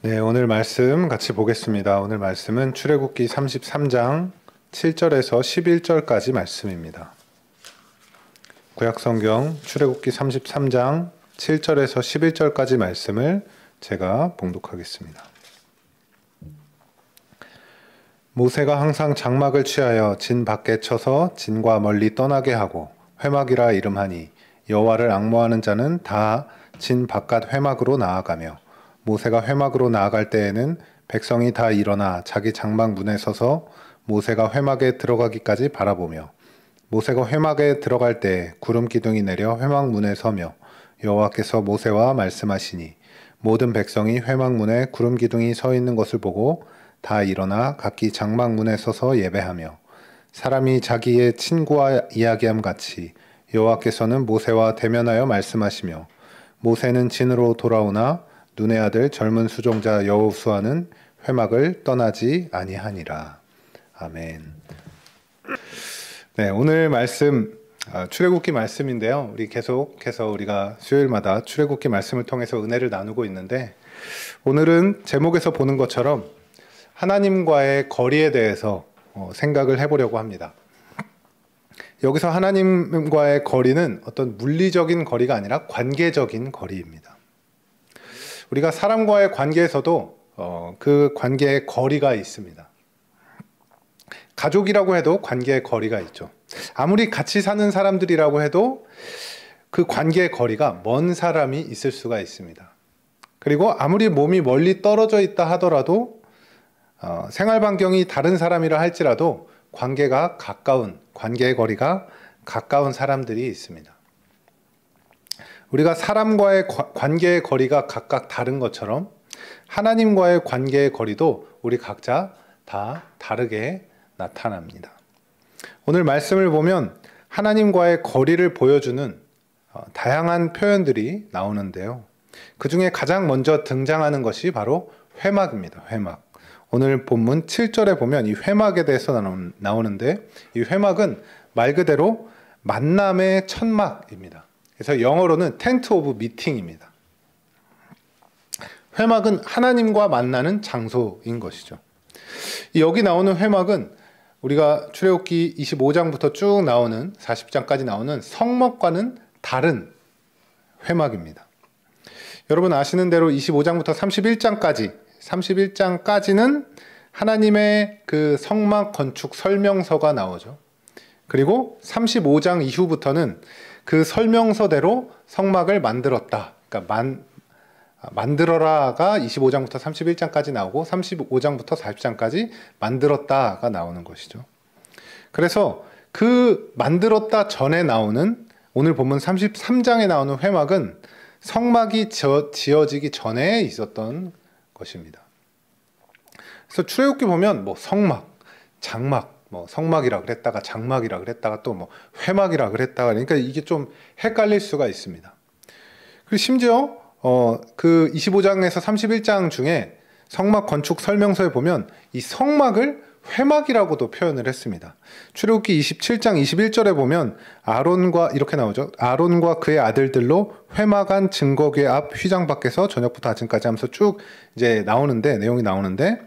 네, 오늘 말씀 같이 보겠습니다. 오늘 말씀은 출애굽기 33장 7절에서 11절까지 말씀입니다. 구약성경 출애굽기 33장 7절에서 11절까지 말씀을 제가 봉독하겠습니다. 모세가 항상 장막을 취하여 진 밖에 쳐서 진과 멀리 떠나게 하고 회막이라 이름하니 여호와를 앙모하는 자는 다 진 바깥 회막으로 나아가며 모세가 회막으로 나아갈 때에는 백성이 다 일어나 자기 장막 문에 서서 모세가 회막에 들어가기까지 바라보며 모세가 회막에 들어갈 때 구름 기둥이 내려 회막 문에 서며 여호와께서 모세와 말씀하시니 모든 백성이 회막 문에 구름 기둥이 서 있는 것을 보고 다 일어나 각기 장막 문에 서서 예배하며 사람이 자기의 친구와 이야기함 같이 여호와께서는 모세와 대면하여 말씀하시며 모세는 진으로 돌아오나 눈의 아들 젊은 수종자 여호수아는 회막을 떠나지 아니하니라. 아멘. 네, 오늘 말씀 출애굽기 말씀인데요. 우리 계속해서 우리가 수요일마다 출애굽기 말씀을 통해서 은혜를 나누고 있는데 오늘은 제목에서 보는 것처럼 하나님과의 거리에 대해서 생각을 해보려고 합니다. 여기서 하나님과의 거리는 어떤 물리적인 거리가 아니라 관계적인 거리입니다. 우리가 사람과의 관계에서도 그 관계의 거리가 있습니다. 가족이라고 해도 관계의 거리가 있죠. 아무리 같이 사는 사람들이라고 해도 그 관계의 거리가 먼 사람이 있을 수가 있습니다. 그리고 아무리 몸이 멀리 떨어져 있다 하더라도 생활 반경이 다른 사람이라 할지라도 관계의 거리가 가까운 사람들이 있습니다. 우리가 사람과의 관계의 거리가 각각 다른 것처럼 하나님과의 관계의 거리도 우리 각자 다 다르게 나타납니다. 오늘 말씀을 보면 하나님과의 거리를 보여주는 다양한 표현들이 나오는데요. 그 중에 가장 먼저 등장하는 것이 바로 회막입니다. 회막. 오늘 본문 7절에 보면 이 회막에 대해서 나오는데 이 회막은 말 그대로 만남의 천막입니다. 그래서 영어로는 텐트 오브 미팅입니다. 회막은 하나님과 만나는 장소인 것이죠. 여기 나오는 회막은 우리가 출애굽기 25장부터 쭉 나오는 40장까지 나오는 성막과는 다른 회막입니다. 여러분 아시는 대로 25장부터 31장까지는 하나님의 그 성막 건축 설명서가 나오죠. 그리고 35장 이후부터는 그 설명서대로 성막을 만들었다. 그러니까 만들어라가 25장부터 31장까지 나오고 35장부터 40장까지 만들었다가 나오는 것이죠. 그래서 그 만들었다 전에 나오는 오늘 본문 33장에 나오는 회막은 성막이 지어지기 전에 있었던 것입니다. 그래서 출애굽기 보면 뭐 성막, 장막, 뭐 성막이라 그랬다가 장막이라 그랬다가 또 뭐 회막이라 그랬다가 그러니까 이게 좀 헷갈릴 수가 있습니다. 그리고 심지어 그 25장에서 31장 중에 성막 건축 설명서에 보면 이 성막을 회막이라고도 표현을 했습니다. 출애굽기 27장 21절에 보면 아론과 이렇게 나오죠. 아론과 그의 아들들로 회막안 증거궤 앞 휘장 밖에서 저녁부터 아침까지 하면서 쭉 이제 내용이 나오는데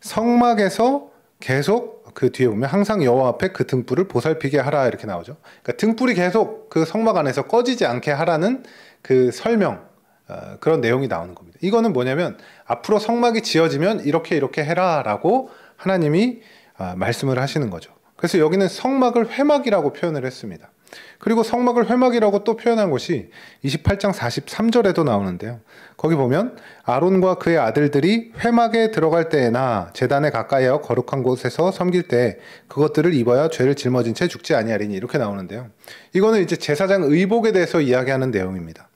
성막에서 계속 그 뒤에 보면 항상 여호와 앞에 그 등불을 보살피게 하라 이렇게 나오죠. 그러니까 등불이 계속 그 성막 안에서 꺼지지 않게 하라는 그 설명 그런 내용이 나오는 겁니다. 이거는 뭐냐면 앞으로 성막이 지어지면 이렇게 해라라고 하나님이 말씀을 하시는 거죠. 그래서 여기는 성막을 회막이라고 표현을 했습니다. 그리고 성막을 회막이라고 또 표현한 것이 28장 43절에도 나오는데요. 거기 보면 아론과 그의 아들들이 회막에 들어갈 때에나 제단에 가까이하여 거룩한 곳에서 섬길 때 그것들을 입어야 죄를 짊어진 채 죽지 아니하리니 이렇게 나오는데요. 이거는 이제 제사장 의복에 대해서 이야기하는 내용입니다.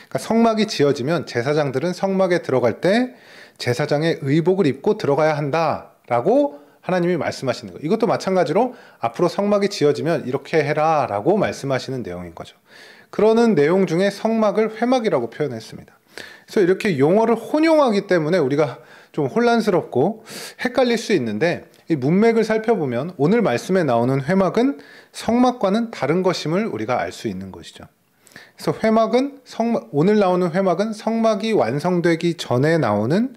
그러니까 성막이 지어지면 제사장들은 성막에 들어갈 때 제사장의 의복을 입고 들어가야 한다라고 하나님이 말씀하시는 거예요. 이것도 마찬가지로 앞으로 성막이 지어지면 이렇게 해라 라고 말씀하시는 내용인 거죠. 그러는 내용 중에 성막을 회막이라고 표현했습니다. 그래서 이렇게 용어를 혼용하기 때문에 우리가 좀 혼란스럽고 헷갈릴 수 있는데 이 문맥을 살펴보면 오늘 말씀에 나오는 회막은 성막과는 다른 것임을 우리가 알 수 있는 것이죠. 그래서 오늘 나오는 회막은 성막이 완성되기 전에 나오는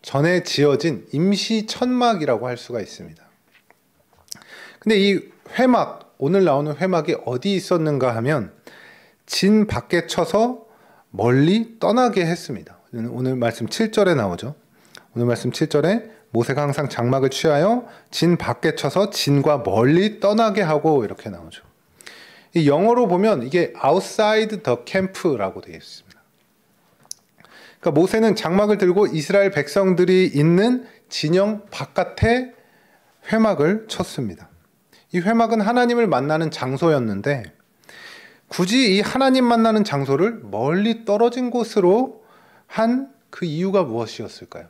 전에 지어진 임시 천막이라고 할 수가 있습니다. 근데 이 회막, 오늘 나오는 회막이 어디 있었는가 하면 진 밖에 쳐서 멀리 떠나게 했습니다. 오늘 말씀 7절에 나오죠. 오늘 말씀 7절에 모세가 항상 장막을 취하여 진 밖에 쳐서 진과 멀리 떠나게 하고 이렇게 나오죠. 이 영어로 보면 이게 outside the camp라고 되어 있습니다. 그러니까 모세는 장막을 들고 이스라엘 백성들이 있는 진영 바깥에 회막을 쳤습니다. 이 회막은 하나님을 만나는 장소였는데 굳이 이 하나님 만나는 장소를 멀리 떨어진 곳으로 한 그 이유가 무엇이었을까요?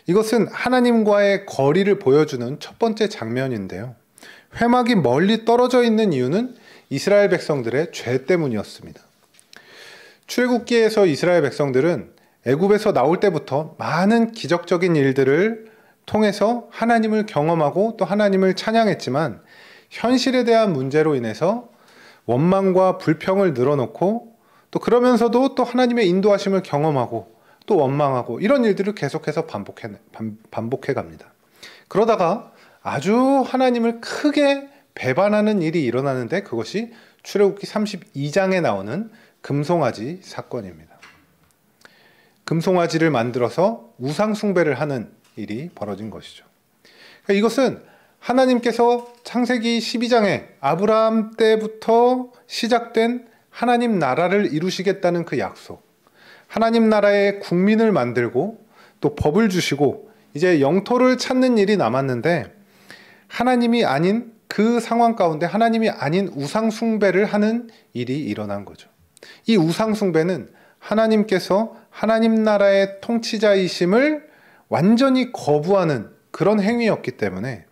이것은 하나님과의 거리를 보여주는 첫 번째 장면인데요. 회막이 멀리 떨어져 있는 이유는 이스라엘 백성들의 죄 때문이었습니다. 출애굽기에서 이스라엘 백성들은 애굽에서 나올 때부터 많은 기적적인 일들을 통해서 하나님을 경험하고 또 하나님을 찬양했지만 현실에 대한 문제로 인해서 원망과 불평을 늘어놓고 또 그러면서도 또 하나님의 인도하심을 경험하고 또 원망하고 이런 일들을 계속해서 반복해 갑니다. 그러다가 아주 하나님을 크게 배반하는 일이 일어나는데 그것이 출애굽기 32장에 나오는 금송아지 사건입니다. 금송아지를 만들어서 우상 숭배를 하는 일이 벌어진 것이죠. 그러니까 이것은 하나님께서 창세기 12장에 아브라함 때부터 시작된 하나님 나라를 이루시겠다는 그 약속, 하나님 나라의 국민을 만들고 또 법을 주시고 이제 영토를 찾는 일이 남았는데 하나님이 아닌 그 상황 가운데 하나님이 아닌 우상 숭배를 하는 일이 일어난 거죠. 이 우상 숭배는 하나님께서 하나님 나라의 통치자이심을 완전히 거부하는 그런 행위였기 때문에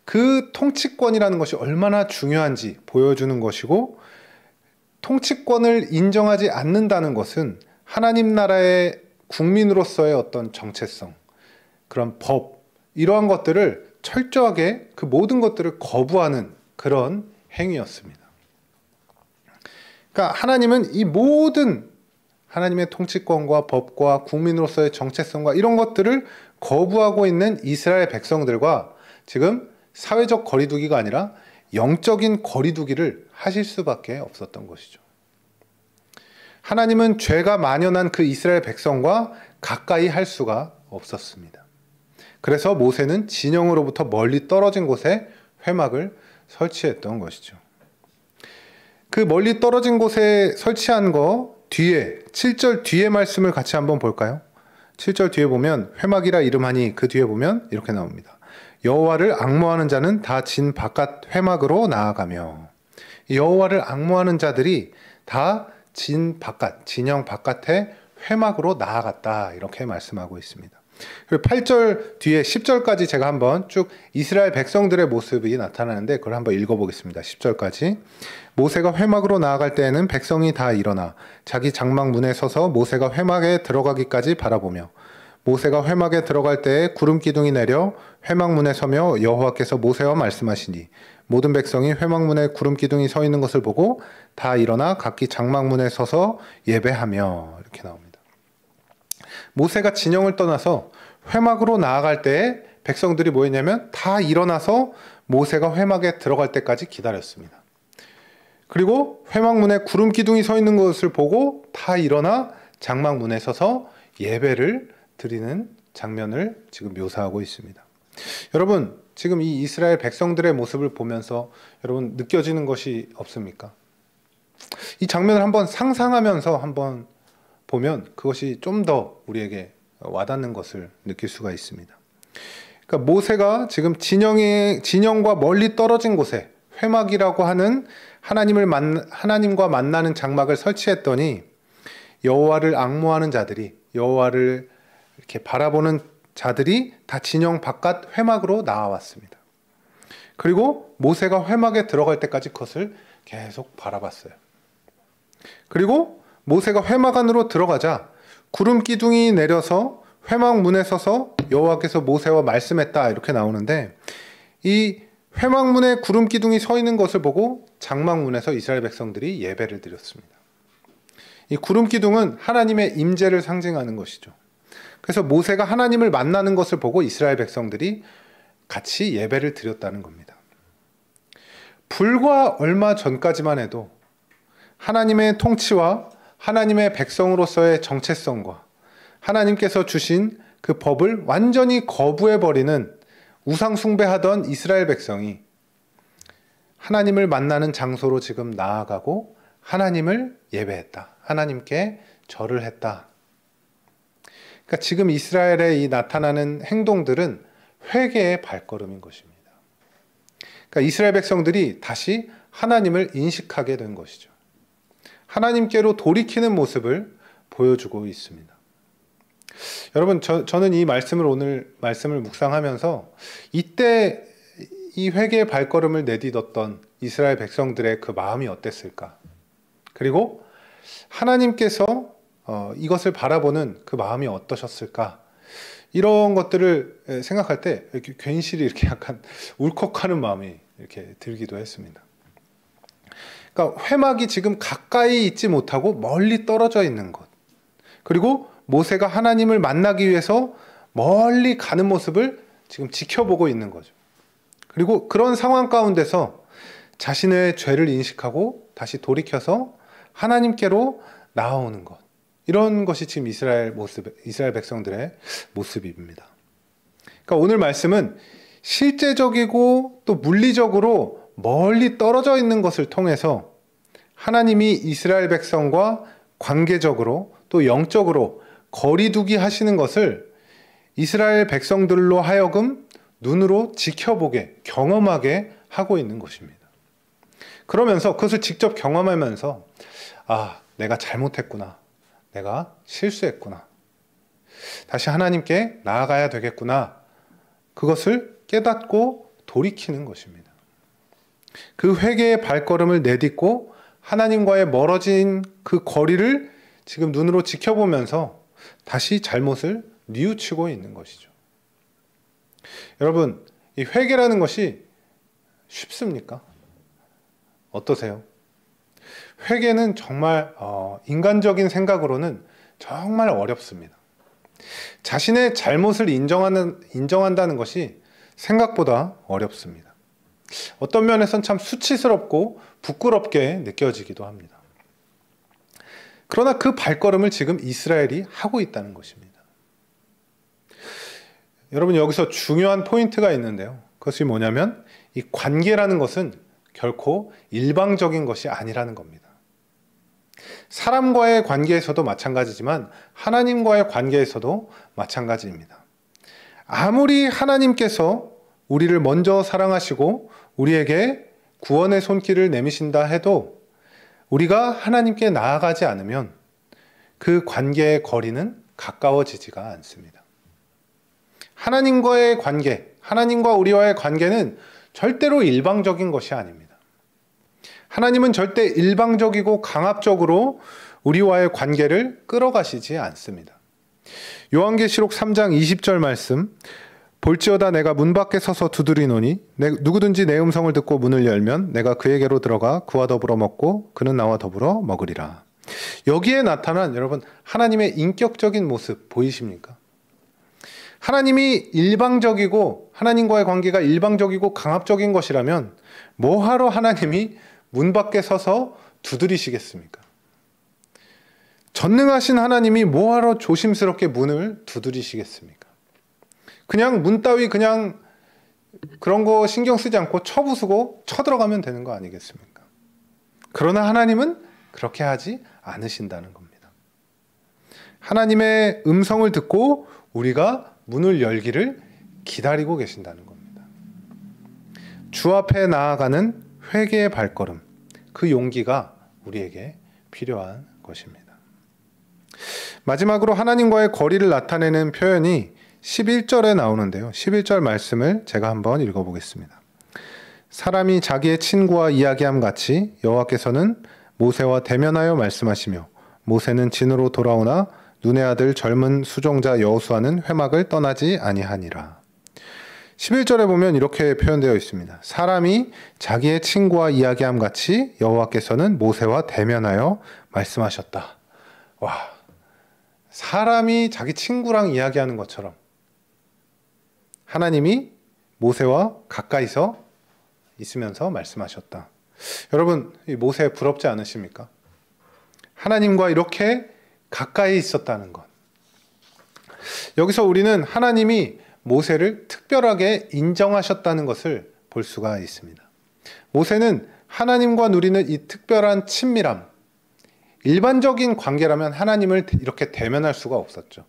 그 통치권이라는 것이 얼마나 중요한지 보여주는 것이고 통치권을 인정하지 않는다는 것은 하나님 나라의 국민으로서의 어떤 정체성, 그런 법, 이러한 것들을 철저하게 그 모든 것들을 거부하는 그런 행위였습니다. 그러니까 하나님은 이 모든 하나님의 통치권과 법과 국민으로서의 정체성과 이런 것들을 거부하고 있는 이스라엘 백성들과 지금 사회적 거리두기가 아니라 영적인 거리두기를 하실 수밖에 없었던 것이죠. 하나님은 죄가 만연한 그 이스라엘 백성과 가까이 할 수가 없었습니다. 그래서 모세는 진영으로부터 멀리 떨어진 곳에 회막을 설치했던 것이죠. 그 멀리 떨어진 곳에 설치한 거 뒤에 7절 뒤에 말씀을 같이 한번 볼까요? 7절 뒤에 보면 회막이라 이름하니 그 뒤에 보면 이렇게 나옵니다. 여호와를 앙모하는 자는 다 진 바깥 회막으로 나아가며, 여호와를 앙모하는 자들이 다 진 바깥, 진영 바깥에 회막으로 나아갔다 이렇게 말씀하고 있습니다. 그리고 8절 뒤에 10절까지 제가 한번 쭉 이스라엘 백성들의 모습이 나타나는데 그걸 한번 읽어보겠습니다. 10절까지. 모세가 회막으로 나아갈 때에는 백성이 다 일어나 자기 장막 문에 서서 모세가 회막에 들어가기까지 바라보며, 모세가 회막에 들어갈 때에 구름 기둥이 내려 회막 문에 서며 여호와께서 모세와 말씀하시니 모든 백성이 회막 문에 구름 기둥이 서 있는 것을 보고 다 일어나 각기 장막 문에 서서 예배하며 이렇게 나옵니다. 모세가 진영을 떠나서 회막으로 나아갈 때에 백성들이 뭐 했냐면 다 일어나서 모세가 회막에 들어갈 때까지 기다렸습니다. 그리고 회막 문에 구름 기둥이 서 있는 것을 보고 다 일어나 장막 문에 서서 예배를 드리는 장면을 지금 묘사하고 있습니다. 여러분, 지금 이 이스라엘 백성들의 모습을 보면서 여러분 느껴지는 것이 없습니까? 이 장면을 한번 상상하면서 한번 보면 그것이 좀 더 우리에게 와닿는 것을 느낄 수가 있습니다. 그러니까 모세가 지금 진영과 멀리 떨어진 곳에 회막이라고 하는 하나님과 만나는 장막을 설치했더니 여호와를 앙모하는 자들이, 여호와를 이렇게 바라보는 자들이 다 진영 바깥 회막으로 나와왔습니다. 그리고 모세가 회막에 들어갈 때까지 그것을 계속 바라봤어요. 그리고 모세가 회막 안으로 들어가자 구름 기둥이 내려서 회막 문에 서서 여호와께서 모세와 말씀했다 이렇게 나오는데, 이 회막 문에 구름 기둥이 서 있는 것을 보고 장막 문에서 이스라엘 백성들이 예배를 드렸습니다. 이 구름 기둥은 하나님의 임재를 상징하는 것이죠. 그래서 모세가 하나님을 만나는 것을 보고 이스라엘 백성들이 같이 예배를 드렸다는 겁니다. 불과 얼마 전까지만 해도 하나님의 통치와 하나님의 백성으로서의 정체성과 하나님께서 주신 그 법을 완전히 거부해버리는 우상 숭배하던 이스라엘 백성이 하나님을 만나는 장소로 지금 나아가고 하나님을 예배했다. 하나님께 절을 했다. 그러니까 지금 이스라엘에 이 나타나는 행동들은 회개의 발걸음인 것입니다. 그러니까 이스라엘 백성들이 다시 하나님을 인식하게 된 것이죠. 하나님께로 돌이키는 모습을 보여주고 있습니다. 여러분, 저는 이 오늘 말씀을 묵상하면서 이때 이 회개의 발걸음을 내딛었던 이스라엘 백성들의 그 마음이 어땠을까? 그리고 하나님께서 이것을 바라보는 그 마음이 어떠셨을까? 이런 것들을 생각할 때 이렇게 괜시리 이렇게 약간 울컥하는 마음이 이렇게 들기도 했습니다. 그러니까 회막이 지금 가까이 있지 못하고 멀리 떨어져 있는 것. 그리고 모세가 하나님을 만나기 위해서 멀리 가는 모습을 지금 지켜보고 있는 거죠. 그리고 그런 상황 가운데서 자신의 죄를 인식하고 다시 돌이켜서 하나님께로 나아오는 것. 이런 것이 지금 이스라엘 백성들의 모습입니다. 그러니까 오늘 말씀은 실제적이고 또 물리적으로 멀리 떨어져 있는 것을 통해서 하나님이 이스라엘 백성과 관계적으로 또 영적으로 거리두기 하시는 것을 이스라엘 백성들로 하여금 눈으로 지켜보게, 경험하게 하고 있는 것입니다. 그러면서 그것을 직접 경험하면서 내가 잘못했구나. 내가 실수했구나. 다시 하나님께 나아가야 되겠구나. 그것을 깨닫고 돌이키는 것입니다. 그 회개의 발걸음을 내딛고 하나님과의 멀어진 그 거리를 지금 눈으로 지켜보면서 다시 잘못을 뉘우치고 있는 것이죠. 여러분, 이 회개라는 것이 쉽습니까? 어떠세요? 회개는 정말 인간적인 생각으로는 정말 어렵습니다. 자신의 잘못을 인정한다는 것이 생각보다 어렵습니다. 어떤 면에선 참 수치스럽고 부끄럽게 느껴지기도 합니다. 그러나 그 발걸음을 지금 이스라엘이 하고 있다는 것입니다. 여러분, 여기서 중요한 포인트가 있는데요. 그것이 뭐냐면 이 관계라는 것은 결코 일방적인 것이 아니라는 겁니다. 사람과의 관계에서도 마찬가지지만 하나님과의 관계에서도 마찬가지입니다. 아무리 하나님께서 우리를 먼저 사랑하시고 우리에게 구원의 손길을 내미신다 해도 우리가 하나님께 나아가지 않으면 그 관계의 거리는 가까워지지가 않습니다. 하나님과의 관계, 하나님과 우리와의 관계는 절대로 일방적인 것이 아닙니다. 하나님은 절대 일방적이고 강압적으로 우리와의 관계를 끌어가시지 않습니다. 요한계시록 3장 20절 말씀, 볼지어다 내가 문 밖에 서서 두드리노니 누구든지 내 음성을 듣고 문을 열면 내가 그에게로 들어가 그와 더불어 먹고 그는 나와 더불어 먹으리라. 여기에 나타난 여러분 하나님의 인격적인 모습 보이십니까? 하나님이 일방적이고 하나님과의 관계가 일방적이고 강압적인 것이라면 뭐하러 하나님이 문 밖에 서서 두드리시겠습니까? 전능하신 하나님이 뭐하러 조심스럽게 문을 두드리시겠습니까? 그냥 문 따위 그냥 그런 거 신경 쓰지 않고 쳐부수고 쳐들어가면 되는 거 아니겠습니까? 그러나 하나님은 그렇게 하지 않으신다는 겁니다. 하나님의 음성을 듣고 우리가 문을 열기를 기다리고 계신다는 겁니다. 주 앞에 나아가는 회개의 발걸음, 그 용기가 우리에게 필요한 것입니다. 마지막으로 하나님과의 거리를 나타내는 표현이 11절에 나오는데요. 11절 말씀을 제가 한번 읽어보겠습니다. 사람이 자기의 친구와 이야기함 같이 여호와께서는 모세와 대면하여 말씀하시며 모세는 진으로 돌아오나 눈의 아들 젊은 수종자 여호수아는 회막을 떠나지 아니하니라. 11절에 보면 이렇게 표현되어 있습니다. 사람이 자기의 친구와 이야기함 같이 여호와께서는 모세와 대면하여 말씀하셨다. 와, 사람이 자기 친구랑 이야기하는 것처럼 하나님이 모세와 가까이서 있으면서 말씀하셨다. 여러분, 이 모세 부럽지 않으십니까? 하나님과 이렇게 가까이 있었다는 것. 여기서 우리는 하나님이 모세를 특별하게 인정하셨다는 것을 볼 수가 있습니다. 모세는 하나님과 누리는 이 특별한 친밀함, 일반적인 관계라면 하나님을 이렇게 대면할 수가 없었죠.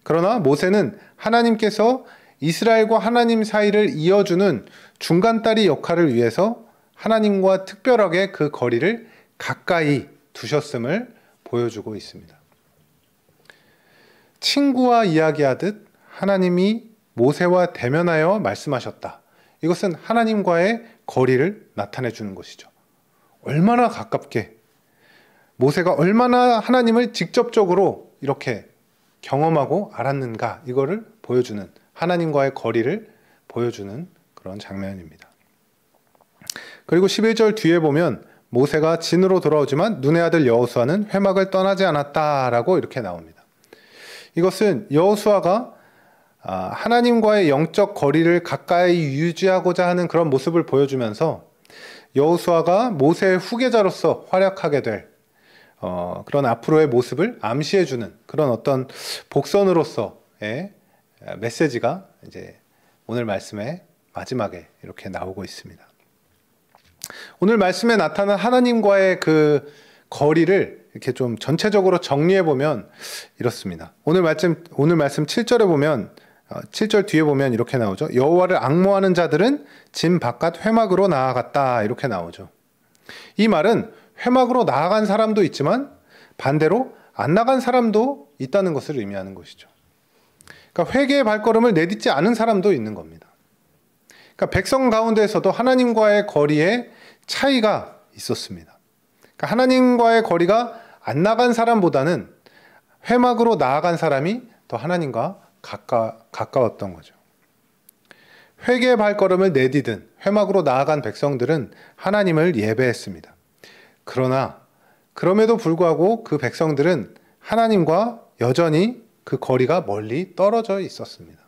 그러나 모세는 하나님께서 이스라엘과 하나님 사이를 이어주는 중간다리 역할을 위해서 하나님과 특별하게 그 거리를 가까이 두셨음을 보여주고 있습니다. 친구와 이야기하듯 하나님이 모세와 대면하여 말씀하셨다. 이것은 하나님과의 거리를 나타내 주는 것이죠. 얼마나 가깝게, 모세가 얼마나 하나님을 직접적으로 이렇게 경험하고 알았는가, 이거를 보여주는, 하나님과의 거리를 보여주는 그런 장면입니다. 그리고 11절 뒤에 보면 모세가 진으로 돌아오지만 눈의 아들 여호수아는 회막을 떠나지 않았다라고 이렇게 나옵니다. 이것은 여호수아가 하나님과의 영적 거리를 가까이 유지하고자 하는 그런 모습을 보여주면서 여호수아가 모세의 후계자로서 활약하게 될 그런 앞으로의 모습을 암시해주는 그런 어떤 복선으로서의 메시지가 이제 오늘 말씀의 마지막에 이렇게 나오고 있습니다. 오늘 말씀에 나타난 하나님과의 그 거리를 이렇게 좀 전체적으로 정리해 보면 이렇습니다. 오늘 말씀 7절에 보면 7절 뒤에 보면 이렇게 나오죠. 여호와를 앙모하는 자들은 진 바깥 회막으로 나아갔다, 이렇게 나오죠. 이 말은 회막으로 나아간 사람도 있지만 반대로 안 나간 사람도 있다는 것을 의미하는 것이죠. 그러니까 회개의 발걸음을 내딛지 않은 사람도 있는 겁니다. 그러니까 백성 가운데에서도 하나님과의 거리에 차이가 있었습니다. 그러니까 하나님과의 거리가 안 나간 사람보다는 회막으로 나아간 사람이 더 하나님과 가까웠던 거죠. 회개의 발걸음을 내디딘 회막으로 나아간 백성들은 하나님을 예배했습니다. 그러나 그럼에도 불구하고 그 백성들은 하나님과 여전히 그 거리가 멀리 떨어져 있었습니다.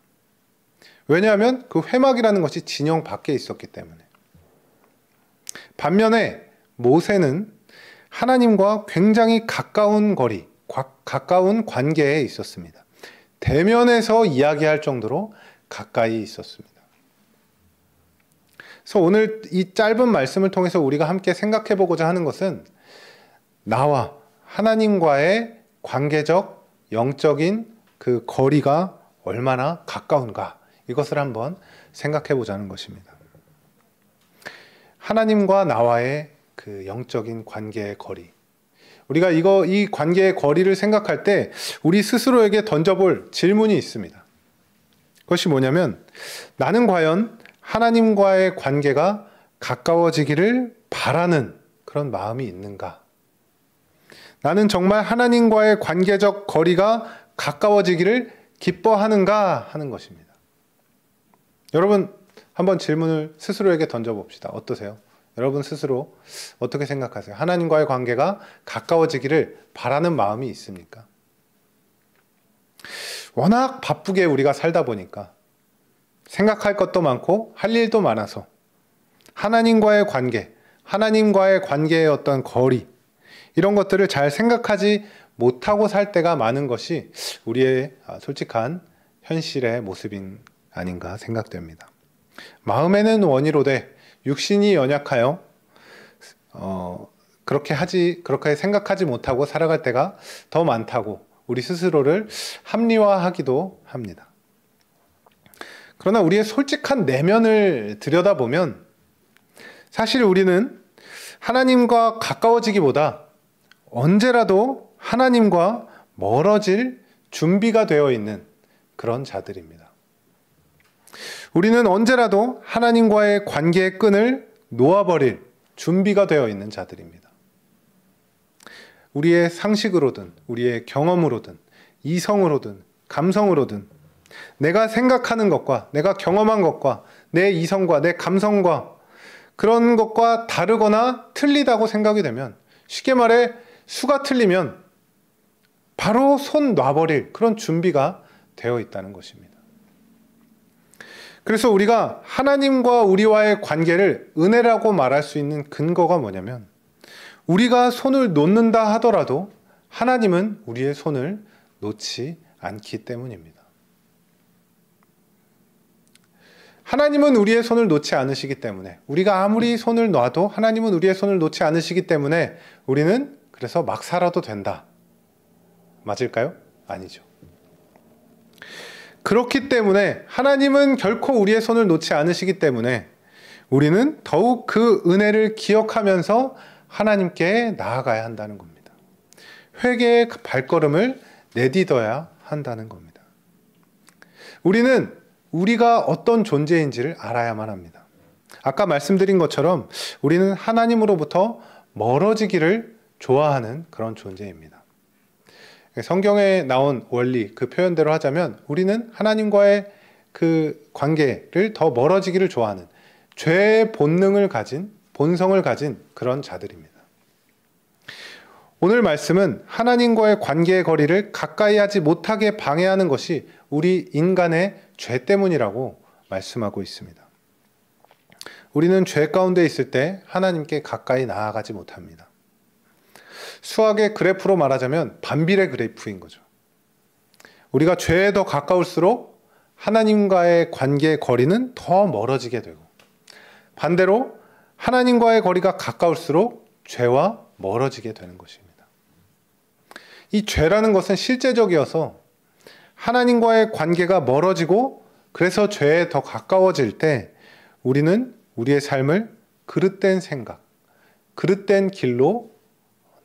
왜냐하면 그 회막이라는 것이 진영 밖에 있었기 때문에. 반면에 모세는 하나님과 굉장히 가까운 거리, 가까운 관계에 있었습니다. 대면에서 이야기할 정도로 가까이 있었습니다. 그래서 오늘 이 짧은 말씀을 통해서 우리가 함께 생각해 보고자 하는 것은 나와 하나님과의 관계적, 영적인 그 거리가 얼마나 가까운가, 이것을 한번 생각해 보자는 것입니다. 하나님과 나와의 그 영적인 관계의 거리. 우리가 이 관계의 거리를 생각할 때 우리 스스로에게 던져볼 질문이 있습니다. 그것이 뭐냐면, 나는 과연 하나님과의 관계가 가까워지기를 바라는 그런 마음이 있는가? 나는 정말 하나님과의 관계적 거리가 가까워지기를 기뻐하는가 하는 것입니다. 여러분, 한번 질문을 스스로에게 던져봅시다. 어떠세요? 여러분 스스로 어떻게 생각하세요? 하나님과의 관계가 가까워지기를 바라는 마음이 있습니까? 워낙 바쁘게 우리가 살다 보니까 생각할 것도 많고 할 일도 많아서 하나님과의 관계의 어떤 거리, 이런 것들을 잘 생각하지 못하고 살 때가 많은 것이 우리의 솔직한 현실의 모습인 아닌가 생각됩니다. 마음에는 원이로되 육신이 연약하여 그렇게 생각하지 못하고 살아갈 때가 더 많다고 우리 스스로를 합리화하기도 합니다. 그러나 우리의 솔직한 내면을 들여다보면 사실 우리는 하나님과 가까워지기보다 언제라도 하나님과 멀어질 준비가 되어 있는 그런 자들입니다. 우리는 언제라도 하나님과의 관계의 끈을 놓아버릴 준비가 되어 있는 자들입니다. 우리의 상식으로든 우리의 경험으로든 이성으로든 감성으로든 내가 생각하는 것과 내가 경험한 것과 내 이성과 내 감성과 그런 것과 다르거나 틀리다고 생각이 되면, 쉽게 말해 수가 틀리면 바로 손 놔버릴 그런 준비가 되어 있다는 것입니다. 그래서 우리가 하나님과 우리와의 관계를 은혜라고 말할 수 있는 근거가 뭐냐면, 우리가 손을 놓는다 하더라도 하나님은 우리의 손을 놓지 않기 때문입니다. 하나님은 우리의 손을 놓지 않으시기 때문에, 우리가 아무리 손을 놔도 하나님은 우리의 손을 놓지 않으시기 때문에 우리는 그래서 막 살아도 된다. 맞을까요? 아니죠. 그렇기 때문에 하나님은 결코 우리의 손을 놓지 않으시기 때문에 우리는 더욱 그 은혜를 기억하면서 하나님께 나아가야 한다는 겁니다. 회개의 발걸음을 내딛어야 한다는 겁니다. 우리는 우리가 어떤 존재인지를 알아야만 합니다. 아까 말씀드린 것처럼 우리는 하나님으로부터 멀어지기를 좋아하는 그런 존재입니다. 성경에 나온 원리, 그 표현대로 하자면 우리는 하나님과의 그 관계를 더 멀어지기를 좋아하는, 죄의 본성을 가진 그런 자들입니다. 오늘 말씀은 하나님과의 관계의 거리를 가까이 하지 못하게 방해하는 것이 우리 인간의 죄 때문이라고 말씀하고 있습니다. 우리는 죄 가운데 있을 때 하나님께 가까이 나아가지 못합니다. 수학의 그래프로 말하자면 반비례 그래프인 거죠. 우리가 죄에 더 가까울수록 하나님과의 관계의 거리는 더 멀어지게 되고, 반대로 하나님과의 거리가 가까울수록 죄와 멀어지게 되는 것입니다. 이 죄라는 것은 실제적이어서 하나님과의 관계가 멀어지고 그래서 죄에 더 가까워질 때 우리는 우리의 삶을 그릇된 생각, 그릇된 길로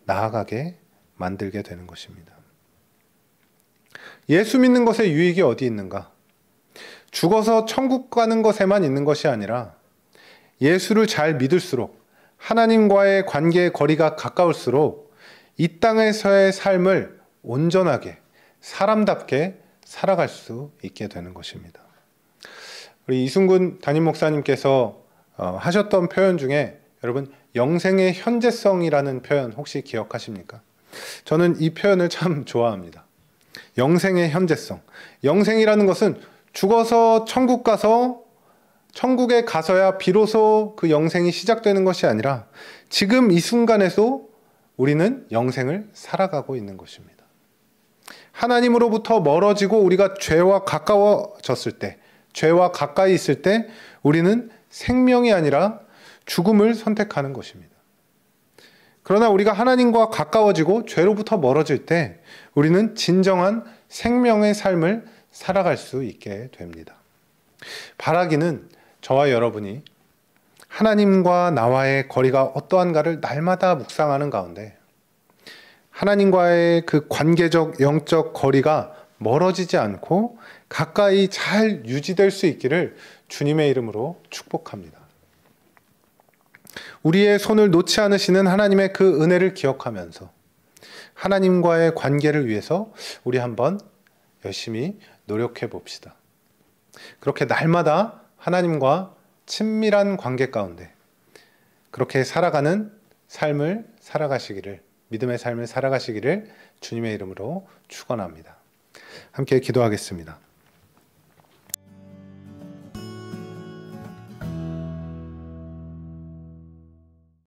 나아가게 만들게 되는 것입니다. 예수 믿는 것의 유익이 어디 있는가? 죽어서 천국 가는 것에만 있는 것이 아니라 예수를 잘 믿을수록, 하나님과의 관계의 거리가 가까울수록 이 땅에서의 삶을 온전하게 사람답게 살아갈 수 있게 되는 것입니다. 우리 이순근 담임 목사님께서 하셨던 표현 중에 여러분, 영생의 현재성이라는 표현 혹시 기억하십니까? 저는 이 표현을 참 좋아합니다. 영생의 현재성. 영생이라는 것은 죽어서 천국 가서 천국에 가서야 비로소 그 영생이 시작되는 것이 아니라 지금 이 순간에도 우리는 영생을 살아가고 있는 것입니다. 하나님으로부터 멀어지고 우리가 죄와 가까워졌을 때, 죄와 가까이 있을 때 우리는 생명이 아니라 죽음을 선택하는 것입니다. 그러나 우리가 하나님과 가까워지고 죄로부터 멀어질 때 우리는 진정한 생명의 삶을 살아갈 수 있게 됩니다. 바라기는 저와 여러분이 하나님과 나와의 거리가 어떠한가를 날마다 묵상하는 가운데 하나님과의 그 관계적, 영적 거리가 멀어지지 않고 가까이 잘 유지될 수 있기를 주님의 이름으로 축복합니다. 우리의 손을 놓지 않으시는 하나님의 그 은혜를 기억하면서 하나님과의 관계를 위해서 우리 한번 열심히 노력해 봅시다. 그렇게 날마다 하나님과 친밀한 관계 가운데 그렇게 살아가는 삶을 살아가시기를, 믿음의 삶을 살아가시기를 주님의 이름으로 축원합니다. 함께 기도하겠습니다.